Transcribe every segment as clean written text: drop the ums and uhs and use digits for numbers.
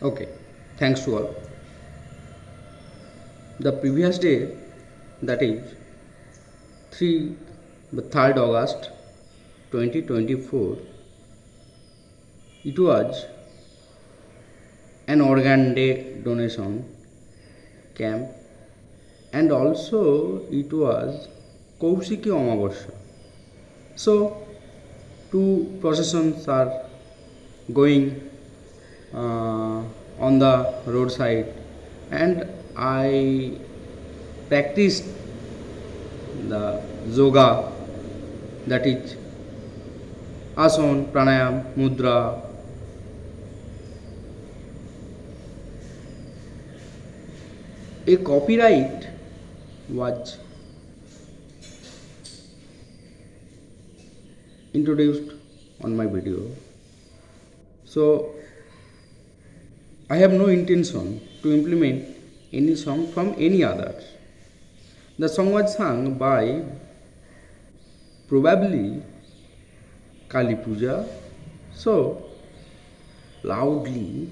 Okay, thanks to all. The previous day, that is 3 the 3rd August 2024, it was an organ day donation camp, and also it was Kaushiki Amavasya. So, two processions are going on the roadside, and I practiced the yoga, that is asan, pranayam, mudra. A copyright was introduced on my video. So I have no intention to implement any song from any others. The song was sung by probably Kali Puja, so loudly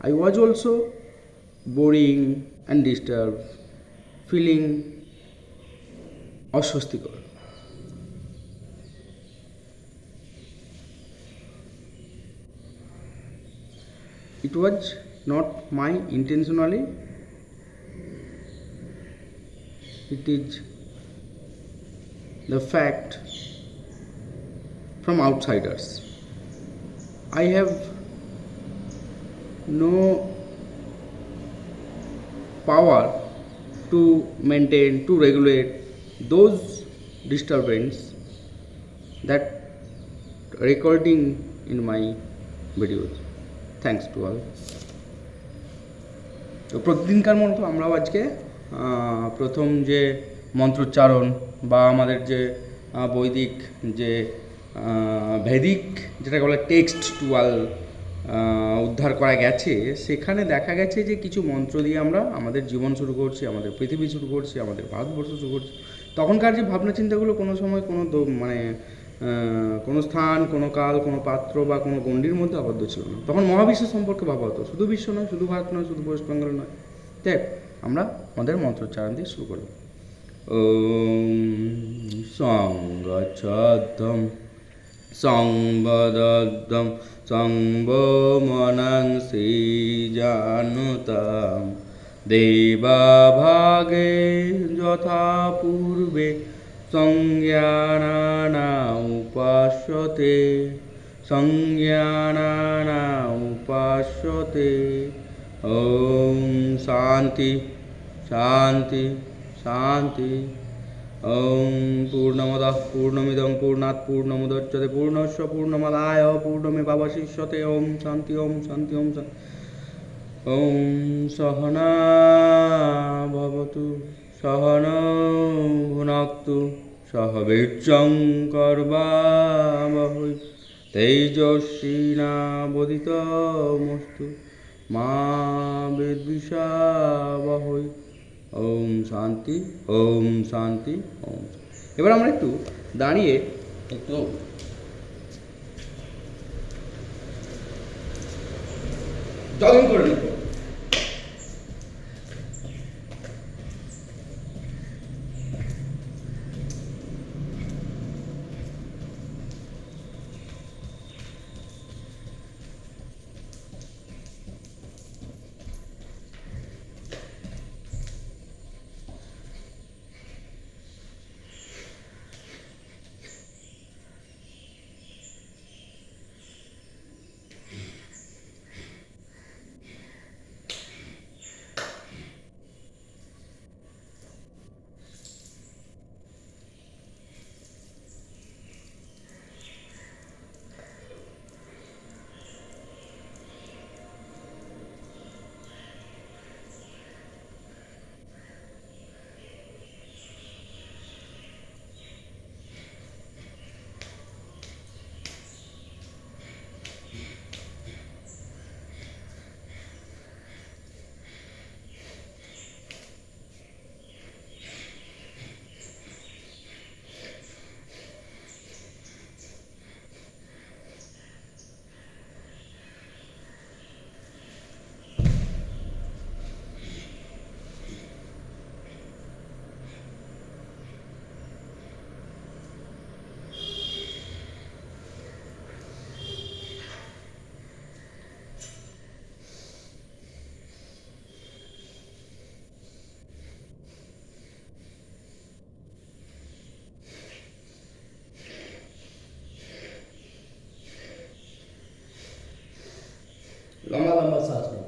I was also boring and disturbed, feeling অস্বস্তিকর. It was not my intentionally, it is the fact from outsiders. I have no power to maintain, to regulate those disturbance that recording in my videos. Thanks to all. তো প্রতিদিনকার মতো আমরাও আজকে প্রথম যে মন্ত্রোচ্চারণ বা আমাদের যে বৈদিক যে ভেদিক যেটাকে বলে টেক্সট টুয়াল উদ্ধার করা গেছে, সেখানে দেখা গেছে যে কিছু মন্ত্র দিয়ে আমরা আমাদের জীবন শুরু করছি, আমাদের পৃথিবী শুরু করছি, আমাদের ভারতবর্ষ শুরু করছি। তখনকার যে ভাবনা চিন্তাগুলো কোনো সময় কোনো মানে কোনো স্থান, কোনো কাল, কোনো পাত্র বা কোনো গণ্ডির মধ্যে আবদ্ধ ছিল না। তখন মহাবিশ্ব সম্পর্কে ভাবা হতো, শুধু বিশ্ব নয়, শুধু ভারত নয়, শুধু ওয়েস্ট বেঙ্গল নয়। দেখ, আমরা আমাদের মন্ত্রোচ্চারণ দিয়ে শুরু করলাম। সংগচ্ছদ্দম সংবদদ্দম সংবমনংসি জানুতাম দেবাভাগে যথা পূর্বে সংজ্ঞানানা উপাস্যতে সংজ্ঞানানা উপাস্যতে। ওম শান্তি শান্তি শান্তি। ওম পূর্ণমদঃ পূর্ণমিদং পূর্ণাৎ পূর্ণমুদচ্যতে পূর্ণস্য পূর্ণমাদায় পূর্ণমেবাবশিষ্যতে। ওম শান্তি ওম শান্তি ওম শান্তি। ওম সহনা ভবতু সহনৌ ভুনক্তু সহ বীর্যং কর্বাবহৈ তেজস্বিনাবদিতমস্তু মা বিদ্বিষাবহৈ। ওম শান্তি ওম শান্তি ওম। এবার আমরা একটু দাঁড়িয়ে একটু জগিং করে নিব। লম্বা লম্বা শ্বাস নেব।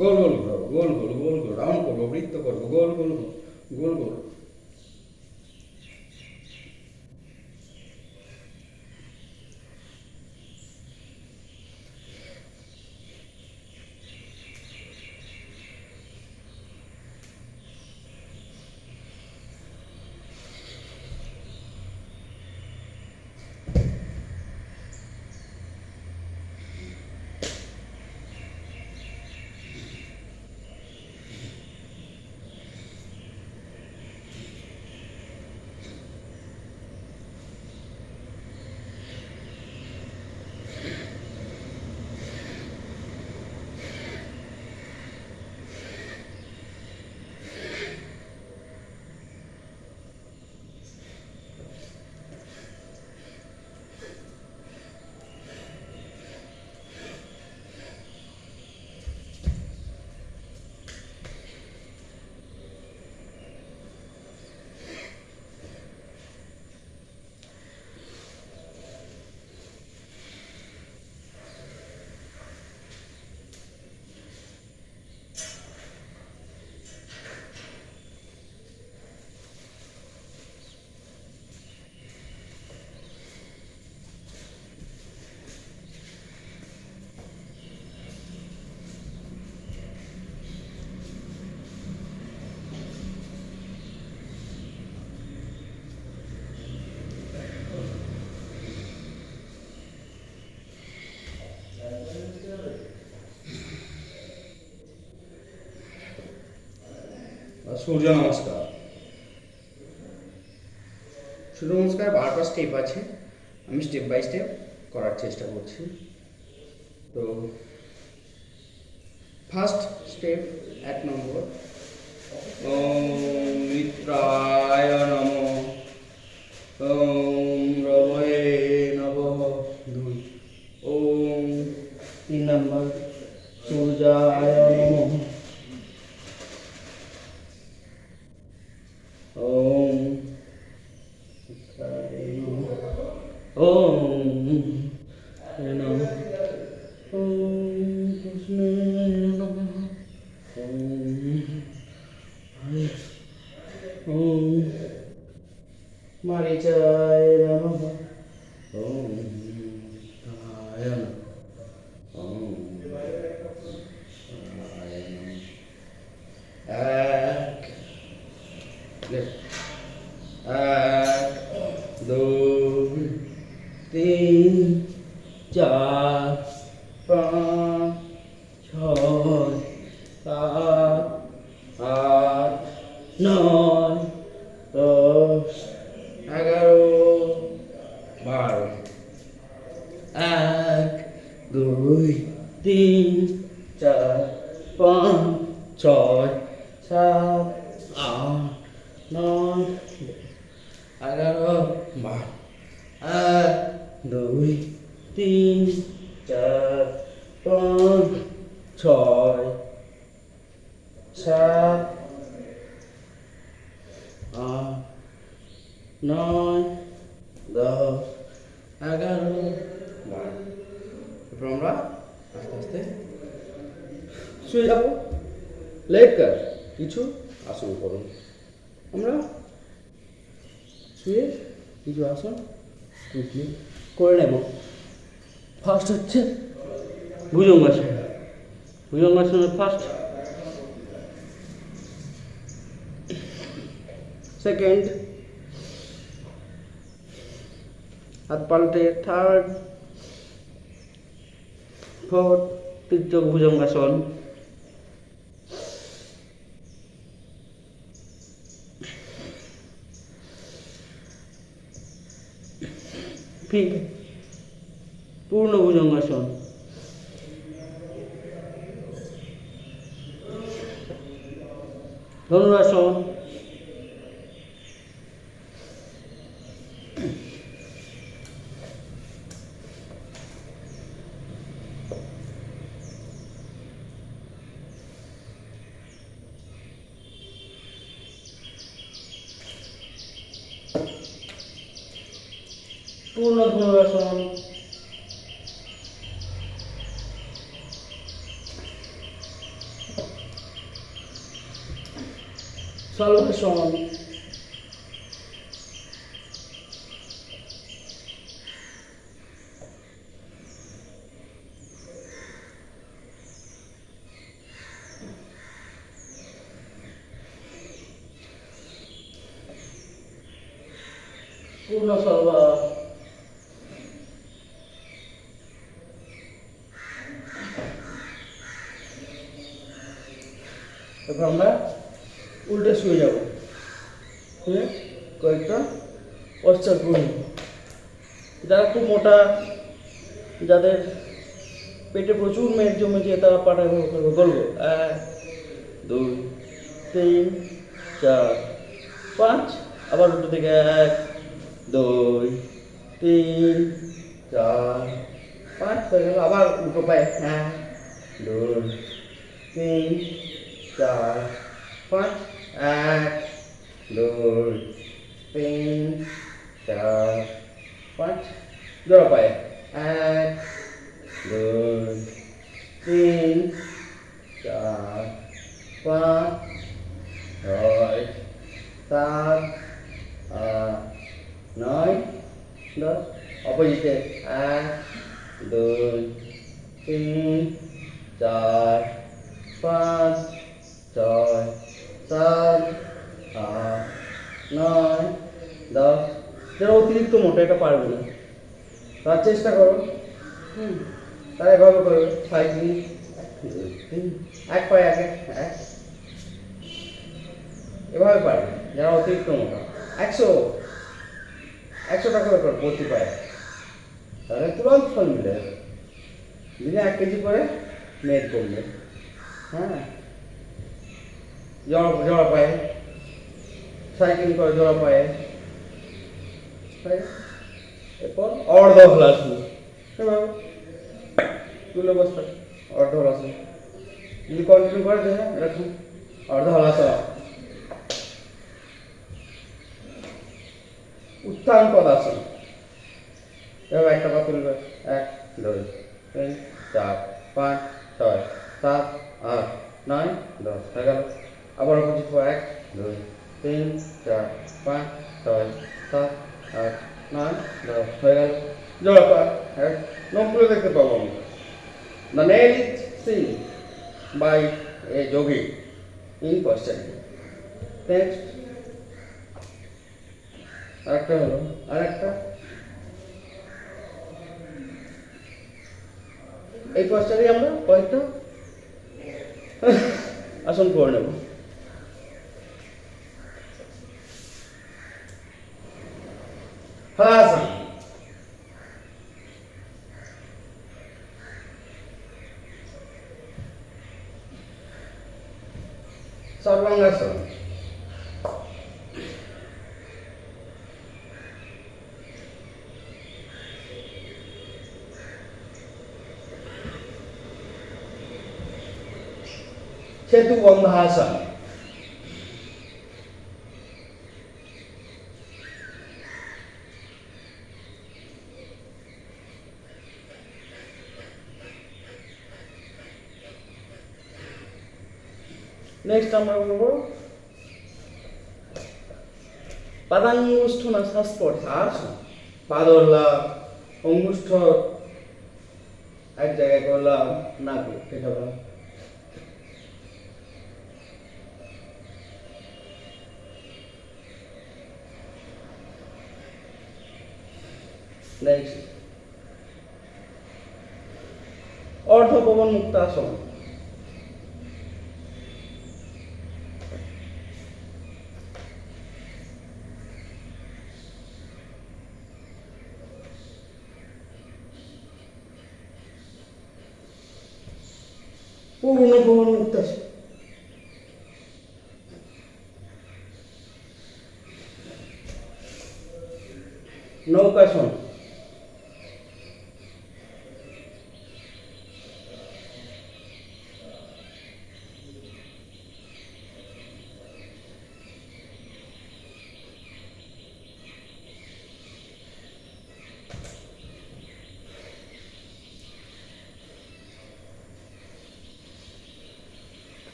গোল গোল ঘোরাবো, গোল গোল গোল গোল রাউন্ড করবো, বৃত্ত করবো, গোল গোল গোল গোল। সূর্য নমস্কার। সূর্য নমস্কার 12টা স্টেপ আছে, আমি স্টেপ বাই স্টেপ করার চেষ্টা করছি। তো ফার্স্ট স্টেপ 1 নম্বর, ওম মিত্রায় নমঃ, ওম রবয়ে নমঃ। 2 ওম 3 নম্বর সূর্যায় নমঃ, ওম ওম নমঃ, ওম কৃষ্ণে নমঃ, ওম মারিচায় নমঃ, ওম তায় নমঃ, ওম তায় নমঃ। এক 2 3 4 5 6 7 8 9 10 11 12। 1 2 3 4 5 6 7 8 9 11 12। 1 2 3 4 5 6 7 8 9 10 11 12। এরপর আমরা আস্তে আস্তে শুয়ে যাবো। লেট কার কিছু আসন করুন। আমরা শুয়ে কিছু আসন করে নেব। ফার্স্ট হচ্ছে ভুজঙ্গাসন। ভুজঙ্গাসনের ফার্স্ট, সেকেন্ড হাত পাল্টে, থার্ড, ফোর্থ তির্যক ভুজঙ্গাসন, ঠিক পূর্ণ ভুজঙ্গাসন, ধনুরাসন, পূর্ণ ধনুরাসন, শলভাসন, পূর্ণ শলভা, এরপর আমরা উল্টে শুয়ে যাব, শুয়ে কয়েকটা পশ্চাৎ করি। যারা খুব মোটা, যাদের পেটে প্রচুর মেদ জমেছে, তারা পাটা এভাবে করবে, বলবো 1 2 3 4 5, আবার উল্টো থেকে 1 2 3 4 5 হয়ে গেল। আবার উল্টো পায়ে 1 2 3 4 5 1 2 3 4 5, জোড়া পায়ে 1 2 3 4 5 6 7 8 9 10, অপোজিটে 1 2 3 4 5 6 7 8 9 10। যারা অতিরিক্ত মোটা, এটা পারবে না, তার চেষ্টা করো। তারা এভাবে করবে, সাইক্লিং, এক পায়ে আগে 1, এভাবে পারবে। যারা অতিরিক্ত মোটা 100 টাকা করে করো প্রতি পায়ে, তাহলে তুরন্ত ফল মিলে যাবে। দিনে 1 কেজি করে মেদ কমবে। হ্যাঁ, জড়া পায়ে সাইক্লিং করে, জড়া পায়ে। এরপর অর্ধ হলাসন, এভাবে তুলে বসতে অর্ধ হলাসন। যদি কন্টিনিউ করে দেয় এরকম অর্ধ হলাসন। উত্থান পদাসন, এভাবে একটা পা তুলবে, 1 2 3 4 5 6 7 8 9 10 হয়ে গেল। আবার অপোজিট 1 2 3 4 5 6 7 8 9 10 হয়ে গেল। জোড়া পা, নখগুলো দেখতে পাবো আমরা। The nail is seen by a yogi in posture. Next, আরেকটা হলো, আরেকটা এই পশ্চারে আমরা কয়েকটা আসন করে নেব। হলাসন, সর্বাঙ্গাসন, সেতু বন্ধাসন, নেক্সট আমরা করবো পাদাঙ্গুষ্ঠনা স্পর্শাসন। পা ধরলাম, অঙ্গুষ্ঠ এক জায়গায় করলাম, নাকে ঠেকালাম। নেক্সট অর্ধপবন মুক্তাসন। পূর্ণ ভ্রমণ মুক্তাসন। নৌকাসন।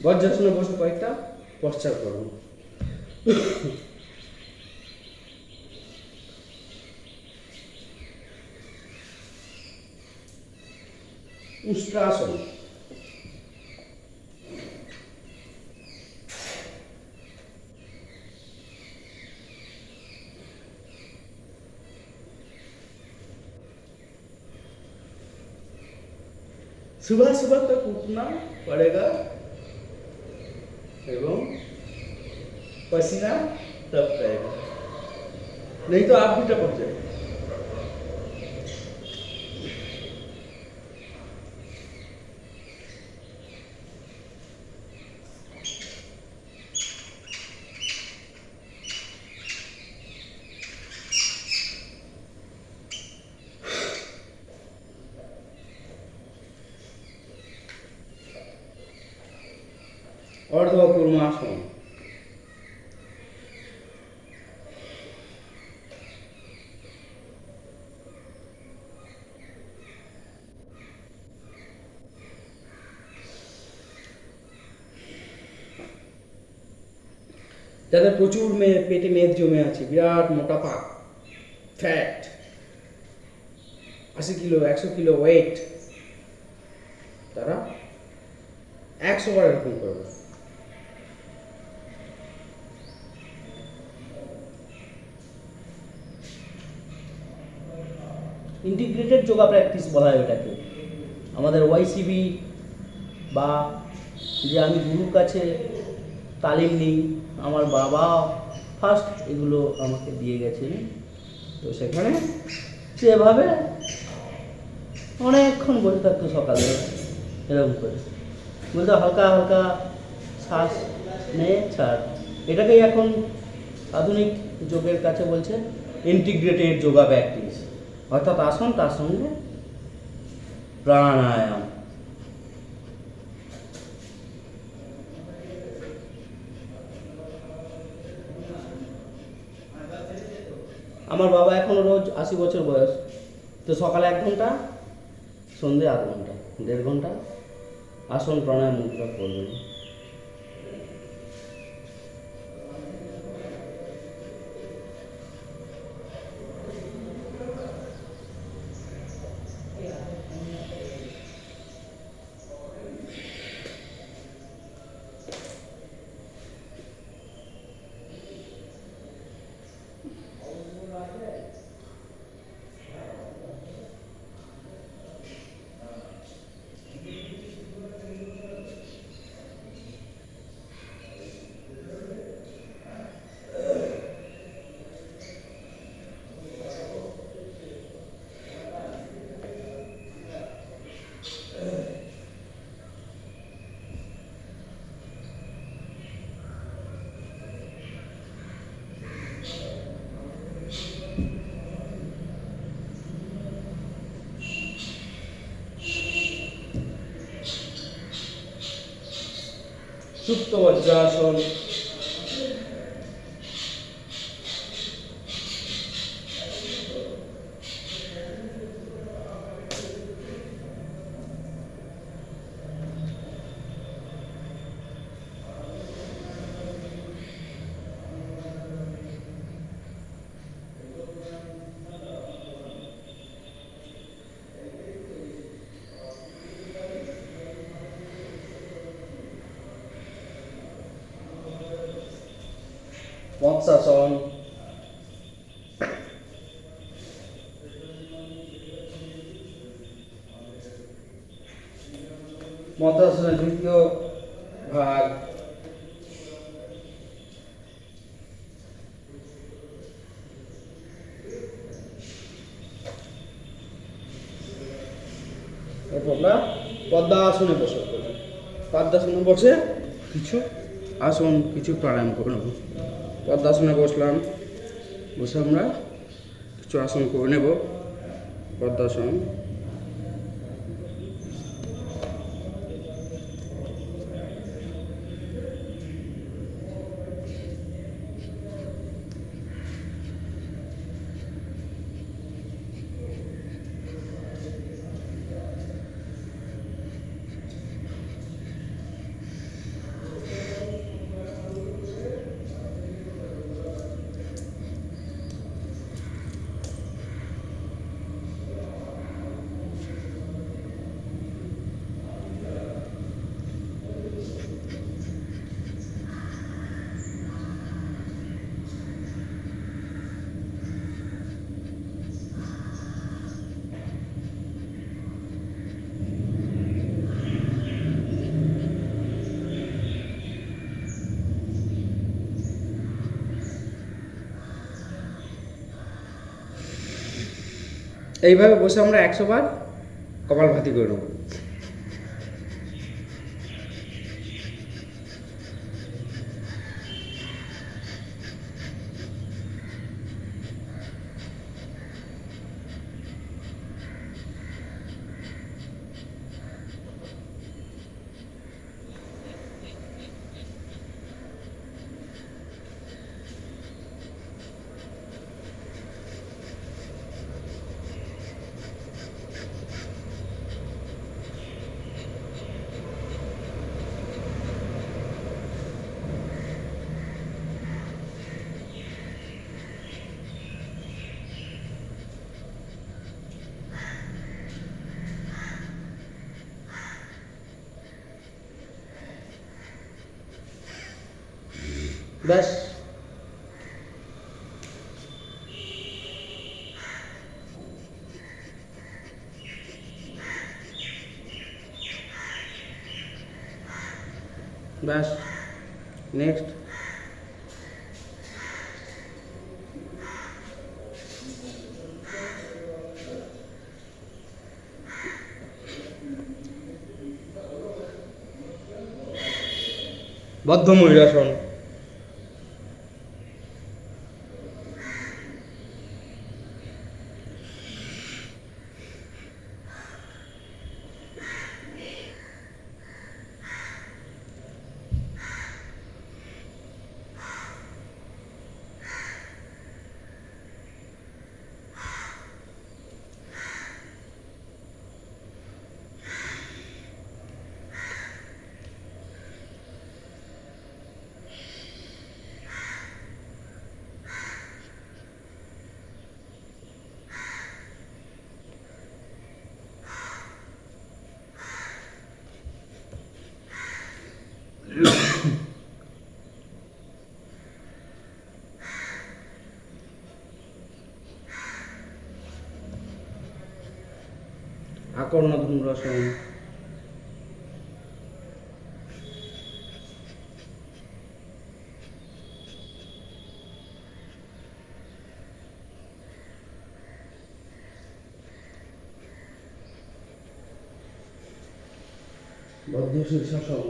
বজ্রাসনে বসে কয়েকটা পশ্চাৎ করুন। উষ্ট্রাসন। सुबह सुबह तक उठना पड़ेगा एवं पसीना तब रहेगा, नहीं तो आप भी टपक जाएगा। अर्धकूर्मासन। যাদের প্রচুর পেটে মেদ জমে আছে, বিরাট মোটাপা, ফ্যাট, 80 কিলো 100 কিলো ওয়েট, তারা 100 বার এরকম করবে। ইন্টিগ্রেটেড যোগা প্র্যাকটিস বলা হয় ওটাকে। আমাদের ওয়াইসিবি বা যে আমি গুরুর কাছে তালিম নিই, আমার বাবা ফার্স্ট এগুলো আমাকে দিয়ে গেছেন। তো সেখানে সেভাবে অনেকক্ষণ বসে থাকতো সকালে এরকম করে, বলতে হালকা হালকা শ্বাস নে ছাড়। এটাকেই এখন আধুনিক যোগের কাছে বলছে ইন্টিগ্রেটেড যোগা প্র্যাকটিস, অর্থাৎ আসন তার সঙ্গে প্রাণায়াম। আমার বাবা এখনো রোজ 80 বছর বয়স, তো সকালে 1 ঘন্টা, সন্ধ্যে আধ ঘন্টা, 1.5 ঘন্টা আসন প্রাণায়াম মুদ্রা করবেন। সুপ্ত বজ্রাসন। মৎস্যাসন। মৎস্যাসনের দ্বিতীয় ভাগ এরপর আমরা পদ্মাসনে বসে পড়ব। পদ্মাসনে বসে কিছু আসন, কিছু প্রাণায়াম করে নেব। পদ্মাসনে বসলাম, বসে আমরা কিছু আসন করে নেব। পদ্মাসন, এইভাবে বসে আমরা 100 বার কপালভাতি করে নেব। ব্যাস, ব্যাস, নেক্সট। বদ্ধ ময়ূরাসন, আকর্ণ ধনুরাসন, বদ্ধ শীর্ষাসন,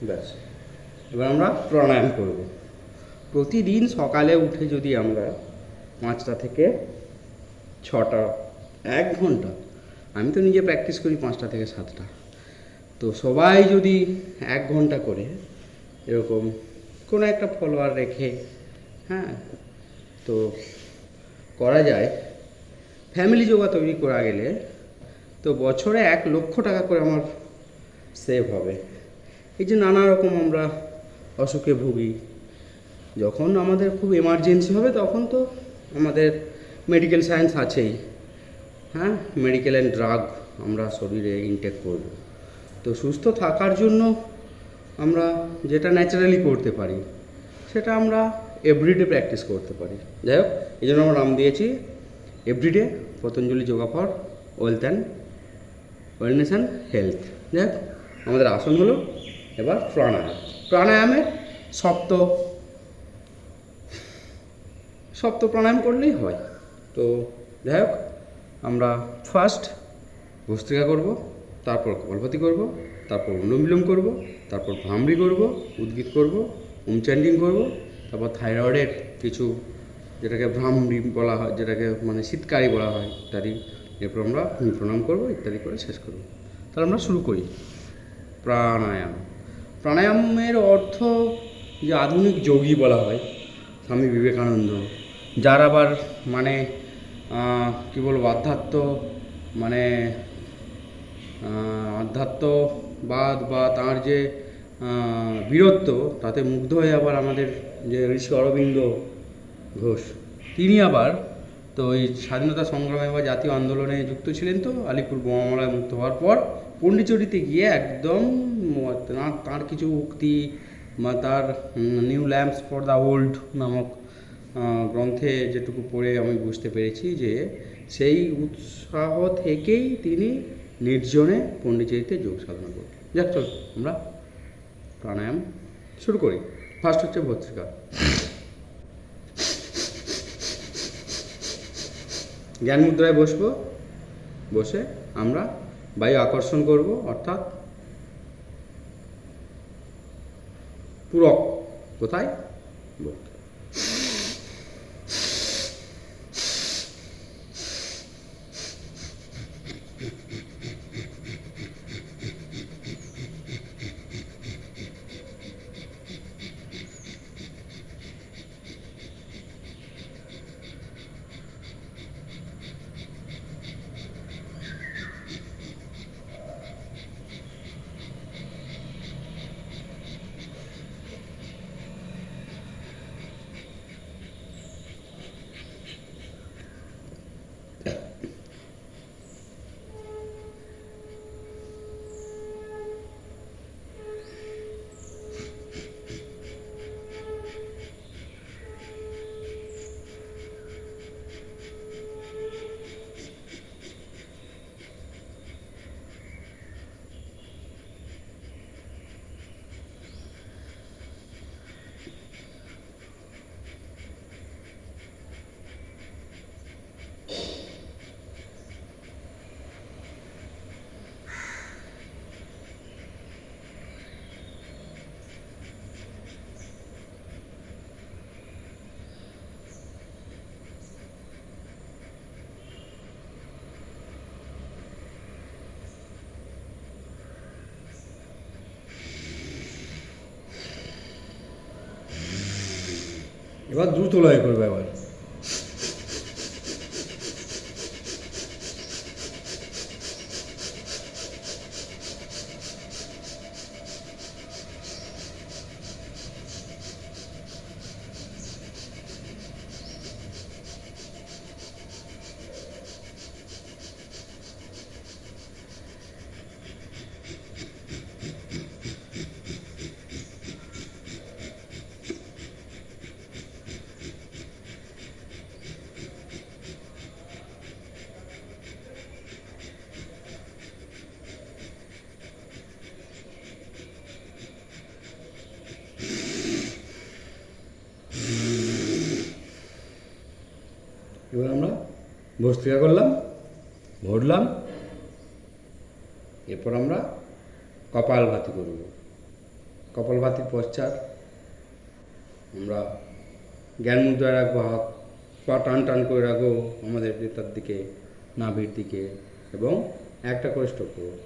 ব্যাস। এবার আমরা প্রাণায়াম করব। প্রতিদিন সকালে উঠে যদি আমরা 5টা থেকে 6টা, 1 ঘন্টা, আমি তো নিজে প্র্যাকটিস করি 5টা থেকে 7টা, তো সবাই যদি 1 ঘন্টা করে এরকম কোনো একটা ফলোয়ার রেখে, হ্যাঁ, তো করা যায়, ফ্যামিলি যোগা তৈরি করা গেলে তো বছরে 1 লক্ষ টাকা করে আমার সেভ হবে। এই যে নানা রকম আমরা অসুখে ভুগি, যখন আমাদের খুব এমার্জেন্সি হবে তখন তো আমাদের মেডিকেল সায়েন্স আছেই, হ্যাঁ, মেডিকেল অ্যান্ড ড্রাগ আমরা শরীরে ইনটেক করব। তো সুস্থ থাকার জন্য আমরা যেটা ন্যাচারালি করতে পারি সেটা আমরা এভরিডে প্র্যাকটিস করতে পারি। যাই হোক, এই জন্য আমরা নাম দিয়েছি everyday Patanjali yoga for wellness and health. যাই হোক, আমাদের আসন হলো এবার প্রাণায়ামের সপ্ত প্রাণায়াম করলেই হয়। তো যাই হোক, আমরা ফার্স্ট ভস্ত্রিকা করব, তারপর কপালভাতি করব, তারপর অনুলোম বিলোম করব, তারপর ভ্রামরি করব, উদ্গীত করব, চ্যান্টিং করব, তারপর থাইরয়েডের কিছু যেটাকে ভ্রামরি বলা হয়, যেটাকে মানে শীতকারী বলা হয় ইত্যাদি, এরপর আমরা প্রণাম করব ইত্যাদি করে শেষ করব। তাহলে আমরা শুরু করি। প্রাণায়ামের অর্থ যে আধুনিক যোগী বলা হয় স্বামী বিবেকানন্দ, যার আবার মানে কী বলবো, আধ্যাত্মবাদ বা তার যে বীরত্ব, তাতে মুগ্ধ হয়ে আবার আমাদের যে ঋষি অরবিন্দ ঘোষ, তিনি আবার তো এই স্বাধীনতা সংগ্রামে বা জাতীয় আন্দোলনে যুক্ত ছিলেন। তো আলিপুর বোমামারায় মুক্ত হওয়ার পর পণ্ডিচেরিতে গিয়ে একদম তার কিছু উক্তি বা তার new lamps for the old নামক গ্রন্থে যেটুকু পড়ে আমি বুঝতে পেরেছি যে সেই উৎসাহ থেকেই তিনি নির্জনে পণ্ডিচেরিতে যোগ সাধনা করেন। যাক, চল আমরা প্রাণায়াম শুরু করি। ফার্স্ট হচ্ছে ভস্ত্রিকা। জ্ঞান মুদ্রায় বসবো, বসে আমরা বায়ু আকর্ষণ করব, অর্থাৎ পূরক কোথায় বলতে। এবার দ্রুত লয় করবে। এবার আমরা ভস্ত্রিকা করলাম, ভরলাম, এরপর আমরা কপালভাতি করব। কপালভাতির পশ্চাৎ আমরা জ্ঞান মুদ্রায় রাখবো, হাত পা টান টান করে রাখবো আমাদের ভেতর দিকে, নাভির দিকে, এবং একটা করে স্ট্রোক করবো।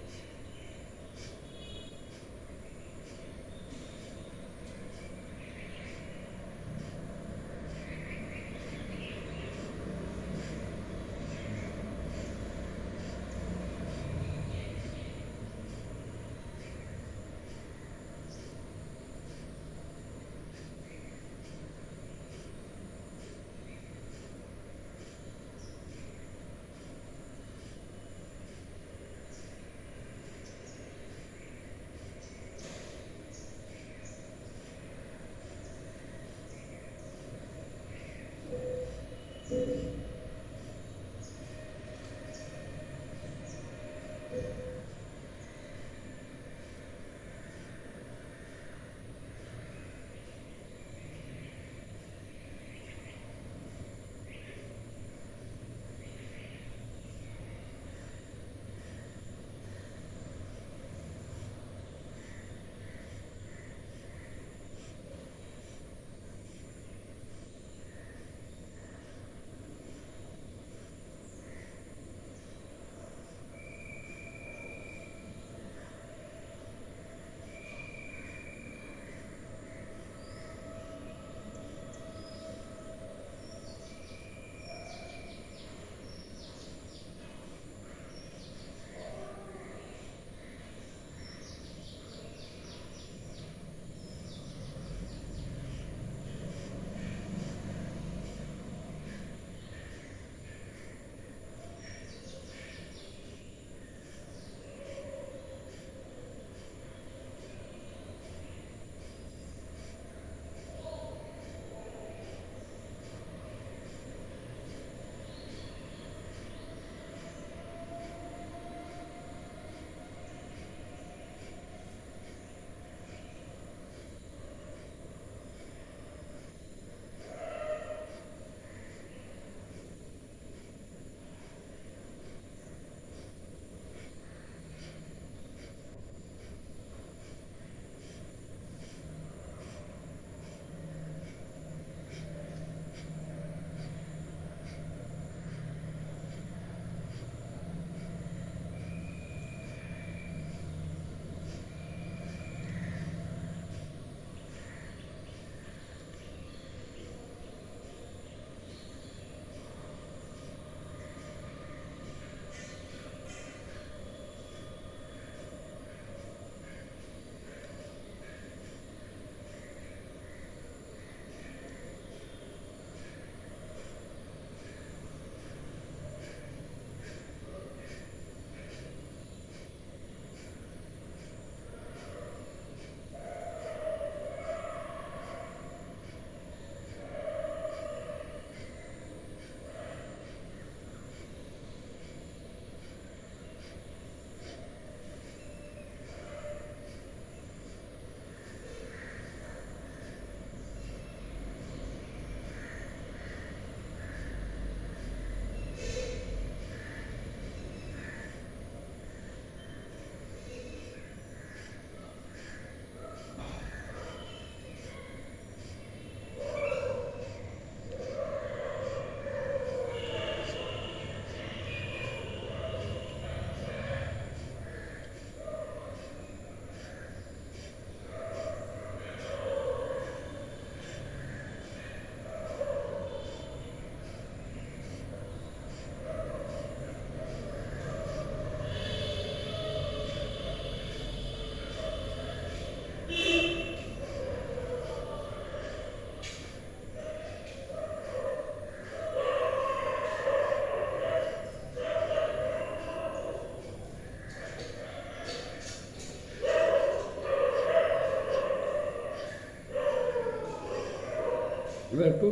এবার একটু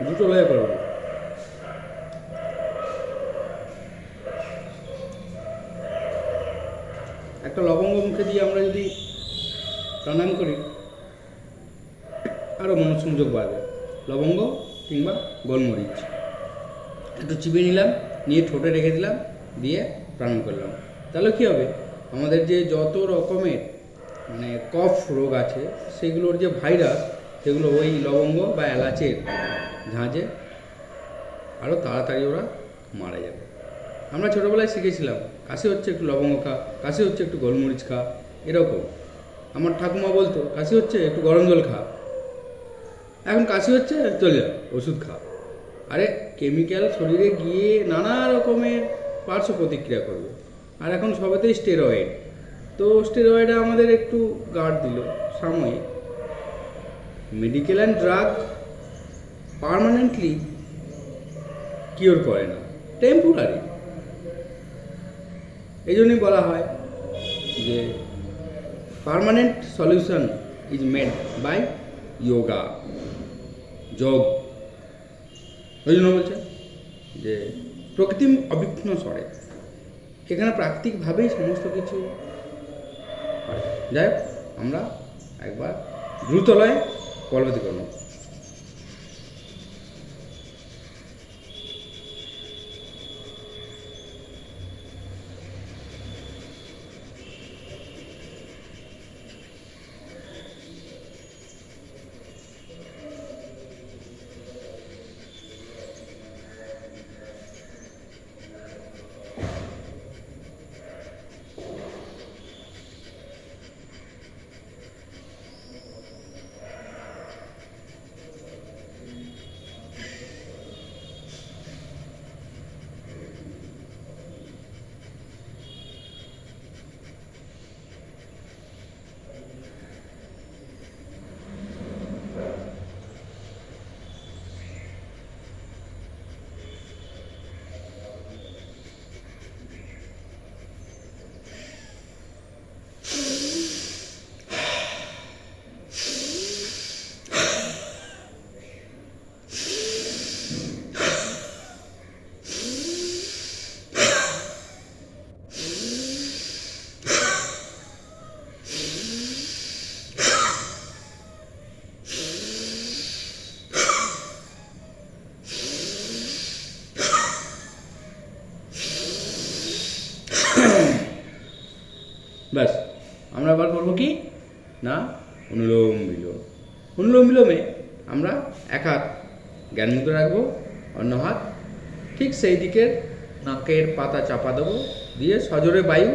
দুটো লেয়ার করবো। একটা লবঙ্গ মুখে দিয়ে আমরা যদি প্রাণায়াম করি আরও মনোসংযোগ বাড়বে। লবঙ্গ কিংবা গোলমরিচ একটু চিবিয়ে নিলাম, নিয়ে ঠোঁটে রেখে দিলাম, দিয়ে প্রাণায়াম করলাম। তাহলে কী হবে, আমাদের যে যত রকমের মানে কফ রোগ আছে, সেগুলোর যে ভাইরাস, সেগুলো ওই লবঙ্গ বা এলাচের ঝাঁঝে আরও তাড়াতাড়ি ওরা মারা যাবে। আমরা ছোটোবেলায় শিখেছিলাম কাশি হচ্ছে একটু লবঙ্গ খা, কাশি হচ্ছে একটু গোলমরিচ খা, এরকম। আমার ঠাকুমা বলতো কাশি হচ্ছে একটু গরম জল খা, এখন কাশি হচ্ছে চলে যা ওষুধ খা। আরে কেমিক্যাল শরীরে গিয়ে নানা রকমের পার্শ্ব প্রতিক্রিয়া করবে, আর এখন সবেতেই স্টেরয়েড। তো স্টেরয়েডে আমাদের একটু গার্ড দিল সাময়িক। Medical and drug permanently cure করে না, টেম্পোরারি। এই জন্যই বলা হয় যে permanent solution is made by yoga, যোগ। ওই জন্য বলছে যে প্রকৃতিম অবিঘ্ন স্বরে, এখানে প্রাকৃতিকভাবেই সমস্ত কিছু হয়। যাই হোক, আমরা একবার দ্রুতলয়ে কলবতী করব। ব্যাস, আমরা এবার করবো কি না, অনুলোম বিলোম। অনুলোম বিলোমে আমরা এক হাত জ্ঞান মুদ্রা রাখবো, অন্য হাত ঠিক সেই দিকের নাকের পাতা চাপা দেবো, দিয়ে সজোরে বায়ু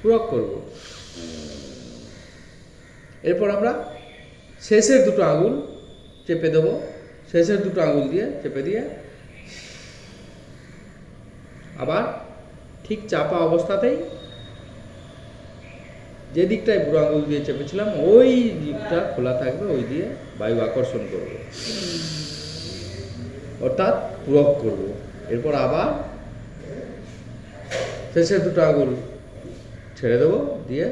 পূরক করব। এরপর আমরা শেষের দুটো আঙুল চেপে দেবো, শেষের দুটো আঙুল দিয়ে চেপে দিয়ে আবার ঠিক চাপা অবস্থাতেই যে দিকটায় বুড়ো আঙুল দিয়ে চেপেছিলাম ওই দিকটা খোলা থাকবে, ওই দিয়ে বায়ু আকর্ষণ করব, অর্থাৎ পূরক করব। এরপর আবার শেষের দুটো আঙুল ছেড়ে দেবো, দিয়ে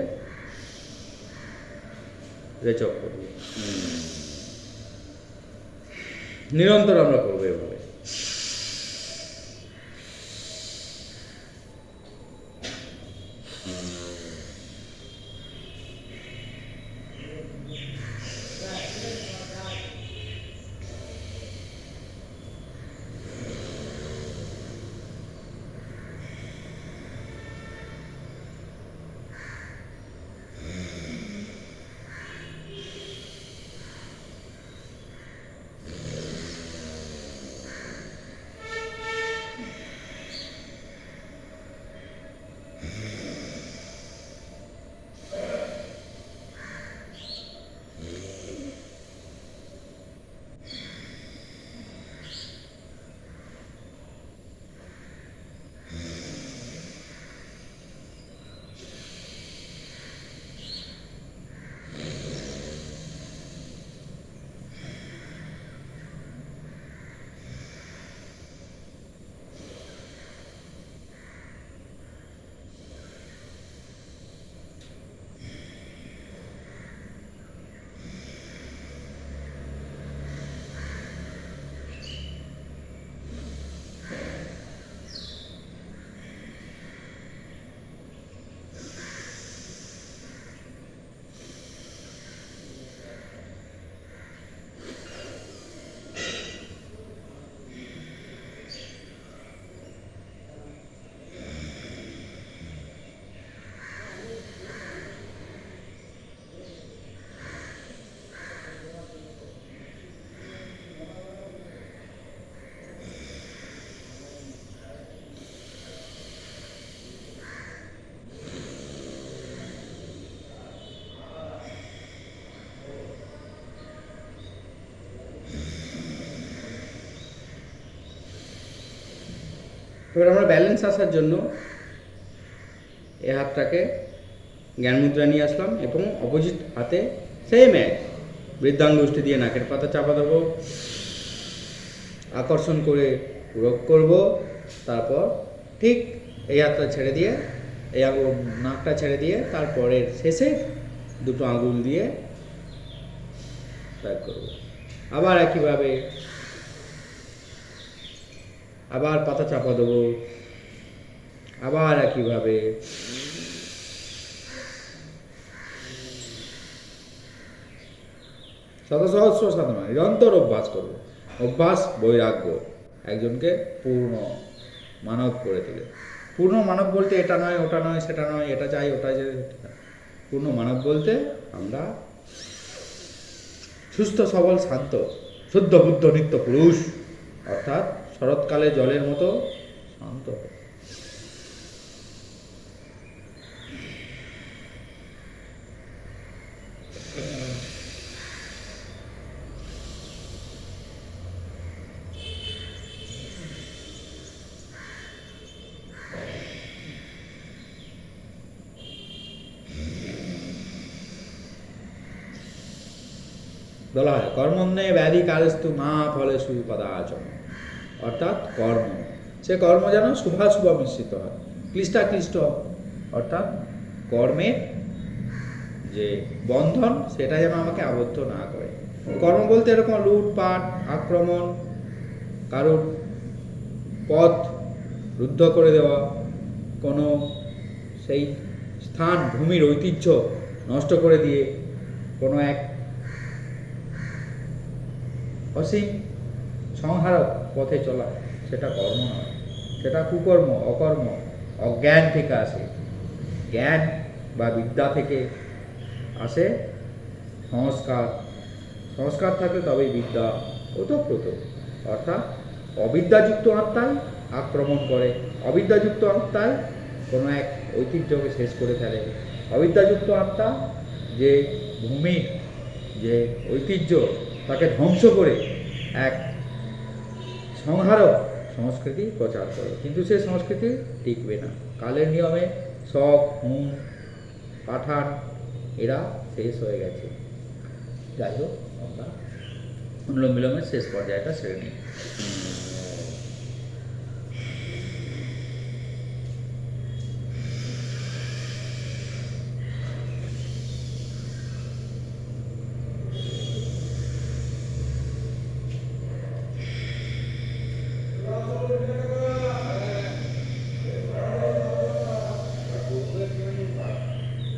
রেচক করব। নিরন্তর আমরা করবো এভাবে। এবার আমরা ব্যালেন্স আসার জন্য এ হাতটাকে জ্ঞান মুদ্রা নিয়ে আসলাম এবং অপোজিট হাতে সেম এক বৃদ্ধাঙ্গুষ্ঠী দিয়ে নাকের পাতা চাপা দেবো, আকর্ষণ করে রোগ করব, তারপর ঠিক এই হাতটা ছেড়ে দিয়ে এই নাকটা ছেড়ে দিয়ে তারপরের শেষে দুটো আঙুল দিয়ে ব্যাক করব। আবার একইভাবে আবার পাতা চাপা দেবো, আবার একইভাবে শত সহস্র সাধনা নিরন্তর অভ্যাস করব। অভ্যাস বৈরাগ্য একজনকে পূর্ণ মানব করে তোলে। পূর্ণ মানব বলতে এটা নয়, ওটা নয়, সেটা নয়, এটা চাই, ওটা চাই। পূর্ণ মানব বলতে আমরা সুস্থ সবল শান্ত শুদ্ধ বুদ্ধ নিত্য পুরুষ, অর্থাৎ শরৎকালে জলের মতো শান্ত। বলা হয় কর্মণ্যে ব্যাধি কারস্তু মা ফলেষু কদাচন, অর্থাৎ কর্ম, সে কর্ম যেন শুভাশুভ মিশ্রিত হয়, ক্লিষ্টাক্লিষ্ট, অর্থাৎ কর্মের যে বন্ধন সেটা যেন আমাকে আবদ্ধ না করে। কর্ম বলতে এরকম লুটপাট, আক্রমণ, কারোর পথ রুদ্ধ করে দেওয়া, কোনো সেই স্থান ভূমির ঐতিহ্য নষ্ট করে দিয়ে কোনো এক অসীম সংহারক পথে চলা, সেটা কর্ম নয়, সেটা কুকর্ম, অকর্ম, অজ্ঞান থেকে আসে। জ্ঞান বা বিদ্যা থেকে আসে সংস্কার, সংস্কার থাকে তবেই বিদ্যা ওতপ্রোত। অর্থাৎ অবিদ্যাযুক্ত আত্মাই আক্রমণ করে, অবিদ্যাযুক্ত আত্মাই কোনো এক ঐতিহ্যকে শেষ করে ফেলে। অবিদ্যাযুক্ত আত্মা যে ভূমির যে ঐতিহ্য তাকে ধ্বংস করে এক সংহারক সংস্কৃতি প্রচার করে, কিন্তু সে সংস্কৃতি টিকবে না। কালের নিয়মে শক, হুম, পাঠান এরা শেষ হয়ে গেছে। যাই হোক, আমরা অনুলোম বিলোমের শেষ পর্যায়টা সেরে নিই।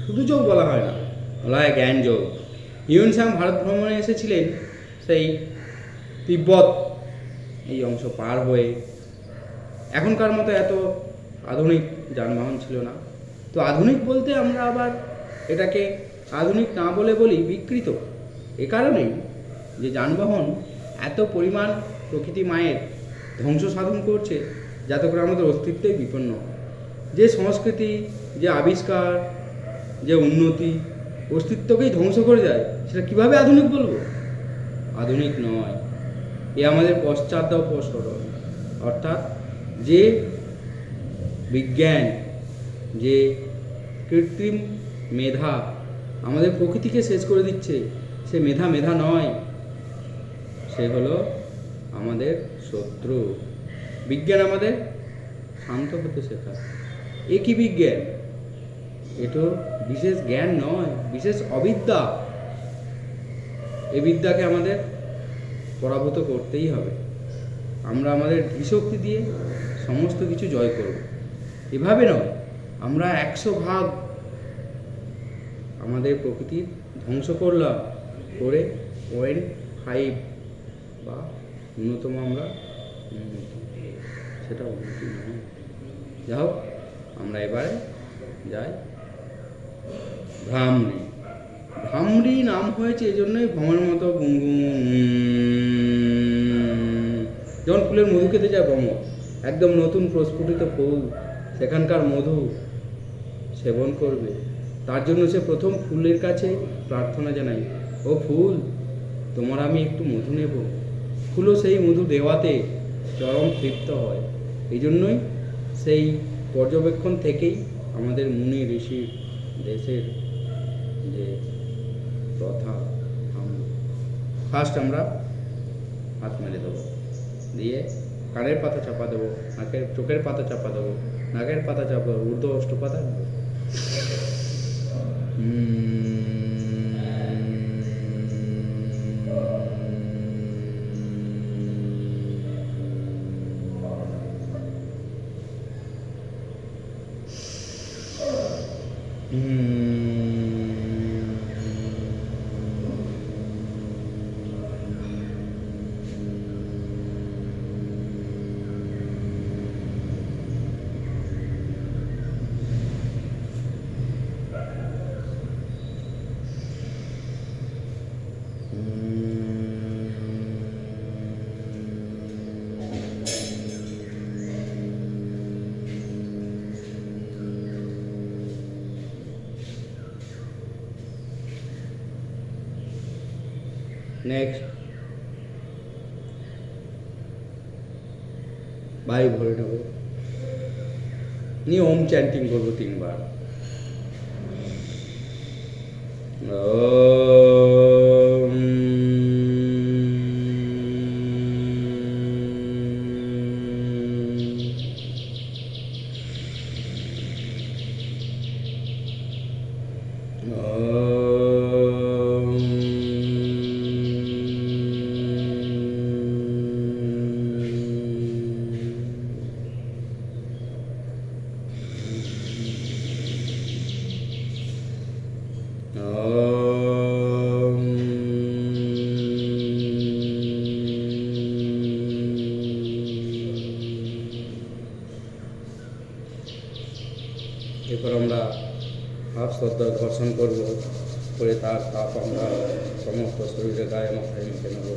শুধু যোগ বলা হয় না, বলা হয় জ্ঞান যোগ। হিউয়েন সাং ভারত ভ্রমণে এসেছিলেন সেই তিব্বত এই অংশ পার হয়ে। এখনকার মতো এত আধুনিক যানবাহন ছিল না। তো আধুনিক বলতে আমরা আবার এটাকে আধুনিক না বলে বলি বিকৃত, এ কারণেই যে যানবাহন এত পরিমাণ প্রকৃতি মায়ের ধ্বংস সাধন করছে, যাতে করে আমাদের অস্তিত্বই বিপন্ন। যে সংস্কৃতি, যে আবিষ্কার, যে উন্নতি অস্তিত্বকেই ধ্বংস করে যায়, সেটা কিভাবে আধুনিক বলবো? আধুনিক নয়, এ আমাদের পশ্চাদপসরণ। অর্থাৎ যে বিজ্ঞান, যে কৃত্রিম মেধা আমাদের প্রকৃতিকে শেষ করে দিচ্ছে, সে মেধা মেধা নয়, সে হলো আমাদের শত্রু। বিজ্ঞান আমাদের শান্ত হতে শেখায়। এ কি বিজ্ঞান? এটা বিশেষ জ্ঞান নয়, বিশেষ অবিদ্যা। এই বিদ্যাকে আমাদের পরাভূত করতেই হবে। আমরা আমাদের ধীশক্তি দিয়ে সমস্ত কিছু জয় করব। এভাবে নয়, আমরা 100 ভাগ আমাদের প্রকৃতির ধ্বংস করলাম, করে 0.5 বা ন্যূনতম আমরা উন্নতি, সেটা উন্নতি নয়। যাই হোক, আমরা এবারে যাই ভ্রামরী। ভ্রামরী নাম হয়েছে এই জন্যই ভ্রমের মতো গুনগুন, যেমন ফুলের মধু খেতে যায় ভ্রমর, একদম নতুন প্রস্ফুটিত ফুল, সেখানকার মধু সেবন করবে, তার জন্য সে প্রথম ফুলের কাছে প্রার্থনা জানাই, ও ফুল, তোমার আমি একটু মধু নেব। ফুলও সেই মধু দেওয়াতে চরম তৃপ্ত হয়। এই জন্যই সেই পর্যবেক্ষণ থেকেই আমাদের মুনি ঋষি দেশের যে প্রথা, ফার্স্ট আমরা হাত মেলে দেবো, দিয়ে কানের পাতা চাপা দেবো, চোখের পাতা চাপা দেবো, নাকের পাতা চাপা দেবো, ঊর্ধ্ব অষ্ট পাতা দেবো। নেক্সট বায়ু ভরে নেব, নিয়ে ওম চ্যান্টিং করবো 3 বার। ওম এরপর আমরা হাফ শ্রদ্ধা ঘর্ষণ করবো, করে তার তাপ আমরা সমস্ত শরীরে গায়ে মাথায় মেখে নেব।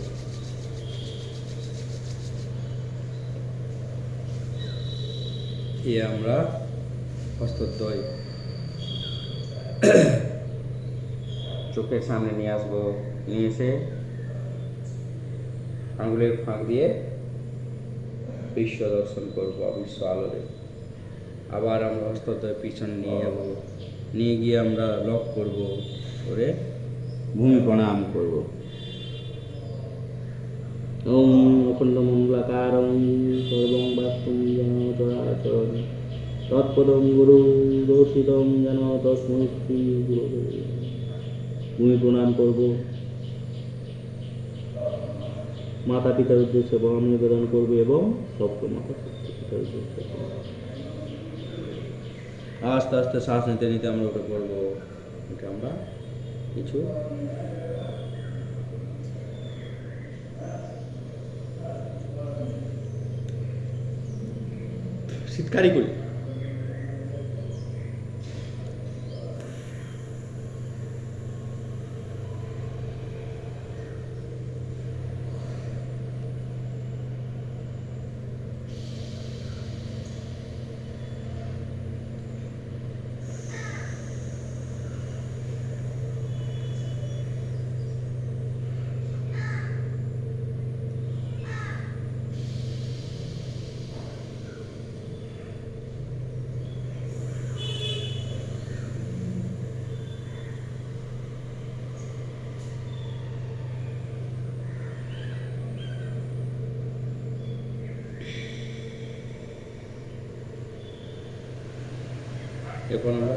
দিয়ে আমরা হস্তদ্বয় চোখের সামনে নিয়ে আসবো, নিয়ে এসে আঙুলের ফাঁক দিয়ে বিশ্ব দর্শন করবো, বিশ্ব আলোরে। আবার আমরা হস্তদ্বয় পিছনে নিয়ে যাব, নিয়ে গিয়ে আমরা লক করব, করে ভূমি প্রণাম করব। ওম অখণ্ড মঙ্গলাকারং সর্বং বাস্তুং যেন চরাচর তৎপদং গুরু দর্শিতং যেন তস্মৈ শ্রী গুরুবে। ভূমি প্রণাম করব, মাতা পিতার উদ্দেশ্যে প্রণাম নিবেদন করবো এবং সপ্ত মাতা পিতার উদ্দেশ্যে। আস্তে আস্তে শ্বাস নিতে নিতে আমরা ওটা করবো। ওটা আমরা কিছু শীতকারি করি। এরপর আমরা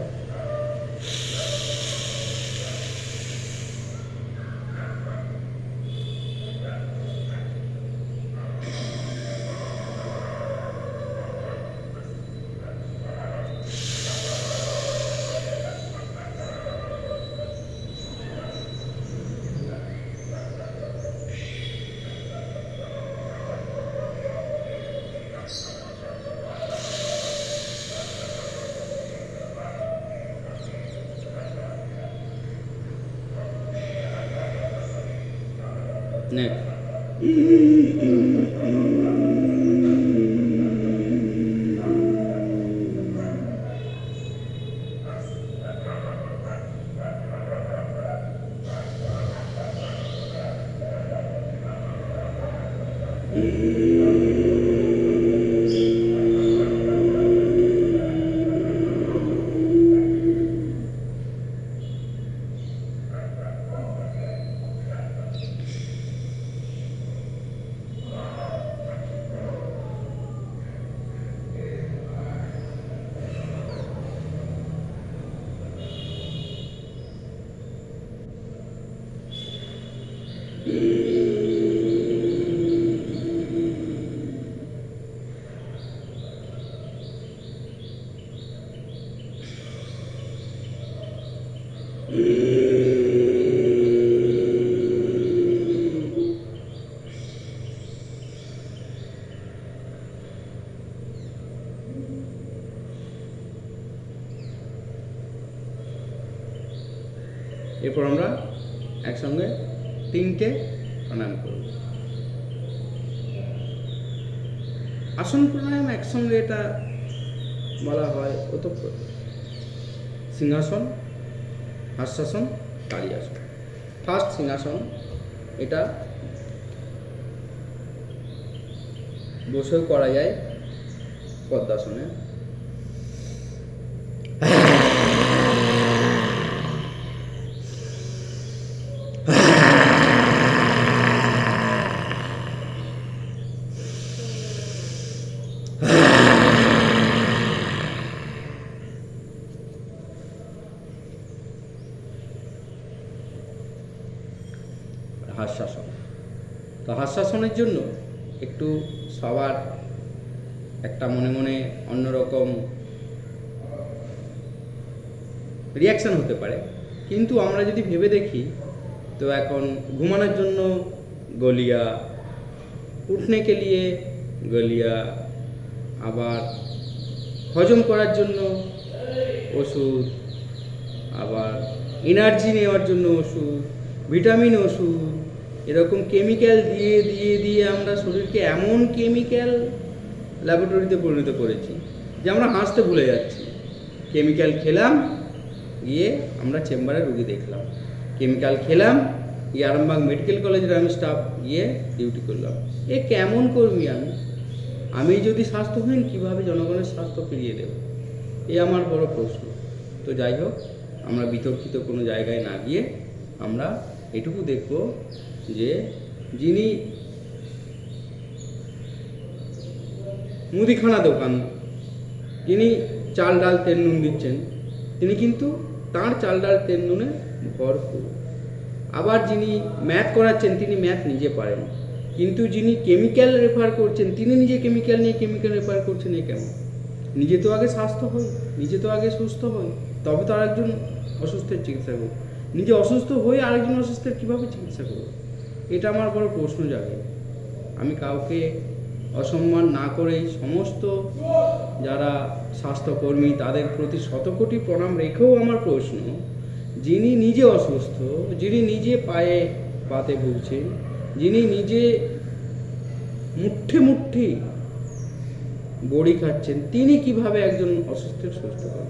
এরপর আমরা একসঙ্গে 3টে প্রাণায়াম করব। আসন প্রাণায়াম একসঙ্গে এটা বলা হয় ওতপ্রোত। সিংহাসন, হাস্যাসন, কালিয়াসন। ফার্স্ট সিংহাসন, এটা বসেও করা যায়, পদ্মাসনে। হাস্যাসন। তো হাস্যাসনের জন্য একটু সবার একটা মনে মনে অন্যরকম রিয়াকশান হতে পারে, কিন্তু আমরা যদি ভেবে দেখি তো এখন ঘুমানোর জন্য গলিয়া, উঠনে কে লিয়ে গলিয়া, আবার হজম করার জন্য ওষুধ, আবার এনার্জি নেওয়ার জন্য ওষুধ, ভিটামিন ওষুধ, এরকম কেমিক্যাল দিয়ে দিয়ে দিয়ে আমরা শরীরকে এমন কেমিক্যাল ল্যাবরেটরিতে পরিণত করেছি যে আমরা হাসতে ভুলে যাচ্ছি। কেমিক্যাল খেলাম, গিয়ে আমরা চেম্বারে রুগী দেখলাম। কেমিক্যাল খেলাম, গিয়ে আরামবাগ মেডিকেল কলেজের আমি স্টাফ গিয়ে ডিউটি করলাম। এ কেমন কর্মী আমি যদি স্বাস্থ্যহীন কীভাবে জনগণের স্বাস্থ্য ফিরিয়ে দেব? এ আমার বড় প্রশ্ন। তো যাই হোক, আমরা বিতর্কিত কোনো জায়গায় না গিয়ে আমরা এটুকু দেখব যে যিনি মুদিখানা দোকান, যিনি চাল ডাল তেল নুন দিচ্ছেন, তিনি কিন্তু তার চাল ডাল তেল নুনে ভরপুর। আবার যিনি ম্যাথ করাচ্ছেন, তিনি ম্যাথ নিজে পারেন, কিন্তু যিনি কেমিক্যাল রেফার করছেন, তিনি নিজে কেমিক্যাল নিয়ে কেমিক্যাল রেফার করছেন। এ কেমন? নিজে তো আগে স্বাস্থ্য হই, নিজে তো আগে সুস্থ হই, তবে তো আরেকজন অসুস্থের চিকিৎসা করব। নিজে অসুস্থ হয়ে আরেকজন অসুস্থের কীভাবে চিকিৎসা করব? এটা আমার বড় প্রশ্ন জাগে। আমি কাউকে অসম্মান না করেই সমস্ত যারা স্বাস্থ্যকর্মী তাদের প্রতি শতকোটি প্রণাম রেখেও আমার প্রশ্ন, যিনি নিজে অসুস্থ, যিনি নিজে পায়ে পাতে ভুগছেন, যিনি নিজে মুঠে মুঠে বড়ি খাচ্ছেন, তিনি কিভাবে একজন অসুস্থের সুস্থ করবেন?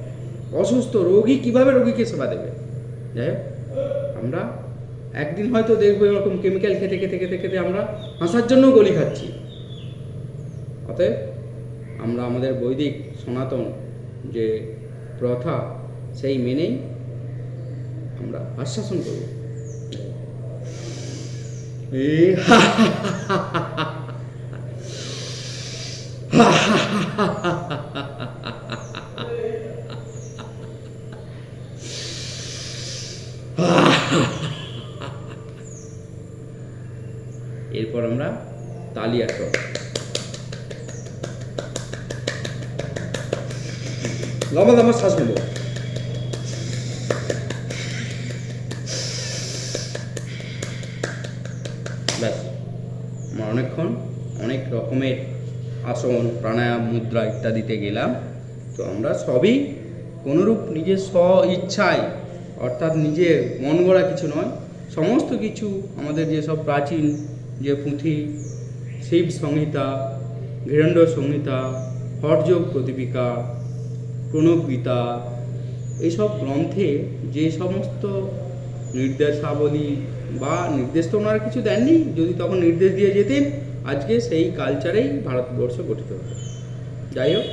অসুস্থ রোগী কিভাবে রোগীকে সেবা দেবে? যাই হোক, আমরা একদিন হয়তো দেখবো এরকম কেমিক্যাল খেতে খেতে খেতে খেতে আমরা হাসার জন্য গলি খাচ্ছি। অতএব আমরা আমাদের বৈদিক সনাতন যে প্রথা, সেই মেনেই আমরা আশ্বাসন করব। এরপর আমরা তালি আসন। লম্বা লম্বা শ্বাস নেব। ব্যাস, আমরা অনেকক্ষণ অনেক রকমের আসন, প্রাণায়াম, মুদ্রা ইত্যাদিতে গেলাম। তো আমরা সবই কোনোরূপ নিজের স্ব ইচ্ছায়, অর্থাৎ নিজের মন গড়া কিছু নয়, সমস্ত কিছু আমাদের যেসব প্রাচীন যে পুঁথি, শিব সংহিতা, ঘৃণ্ড সংহিতা, হঠযোগ প্রদীপিকা, প্রণব গীতা, এইসব গ্রন্থে যে সমস্ত নির্দেশাবলী বা নির্দেশ তো ওনারা কিছু দেননি, যদি তখন নির্দেশ দিয়ে যেতেন আজকে সেই কালচারেই ভারতবর্ষ গঠিত হতো। যাই হোক,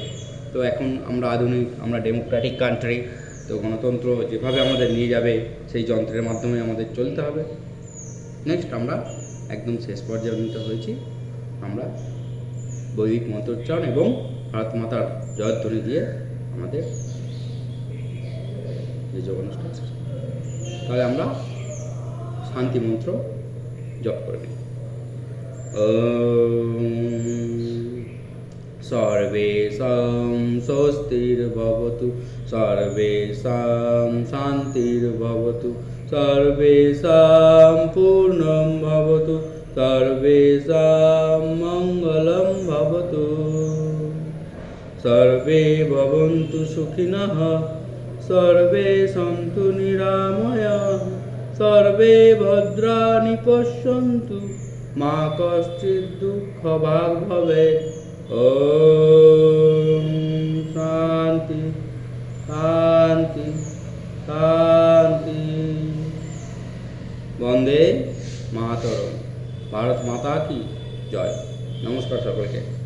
তো এখন আমরা আধুনিক, আমরা ডেমোক্রেটিক কান্ট্রি, তো গণতন্ত্র যেভাবে আমাদের নিয়ে যাবে সেই যন্ত্রের মাধ্যমে আমাদের চলতে হবে। নেক্সট আমরা একদম শেষ পর্যায়ে উন্নীত হয়েছি। আমরা বৈদিক মন্ত্রোচ্চারণ এবং ভারত মাতার জয়ধ্বনি দিয়ে আমাদের এই যোগ অনুষ্ঠান শেষ। তাহলে আমরা শান্তি মন্ত্র জপ করে নিন। सर्वेषां स्वस्तिर्भवतु, सर्वेषां शान्तिर्भवतु, सर्वेषां पूर्णं भवतु, सर्वेषां मङ्गलं भवतु। सर्वे भवन्तु सुखिनः, सर्वे सन्तु निरामयाः, सर्वे भद्राणि पश्यन्तु, मा कश्चित् दुःखभाग् भवेत्। ॐ शान्ति शान्ति शान्ति। বন্দে মাতরম। ভারত মাতা কি জয়। নমস্কার সকলকে।